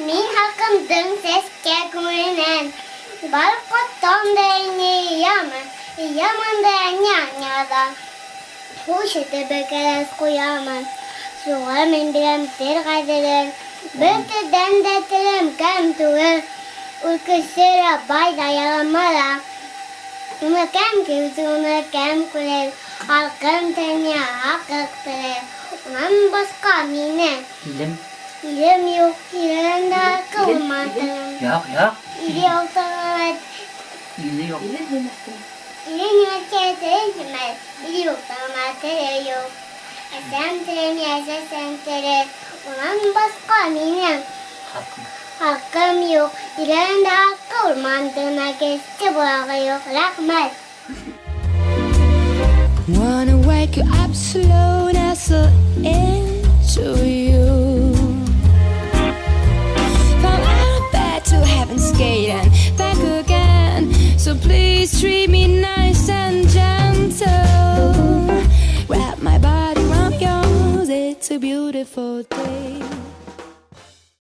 Min hakkımdın seske kumrinen. Balkottan değni yaman. Yaman değni yanyada. Hoşete bekeles kuyaman. Suğa min bilem tirgadilen. Böteden de tilim kem tuğur. Ülküsüre bayda yalamala. Uma kem kivzuna kem kulev. Halkım tenya hakkıktırır. Ulan başka mine. İlim. İlim yok. İlimde hakkı olmadığım. Yok. İli yok tanımat. İli yok. İli nimet yedirmez. İli yok tanımatları yok. Esen tirim yese sen tiri. Ulan başka mine. Hakkım. Hakkım yok. İlimde hakkı olmadığına geçti bırakı yok. Rahmet. Wanna wake you up slow, nestle into you. From out of bed to heaven's gate and back again. So please treat me nice and gentle. Wrap my body around yours, it's a beautiful day.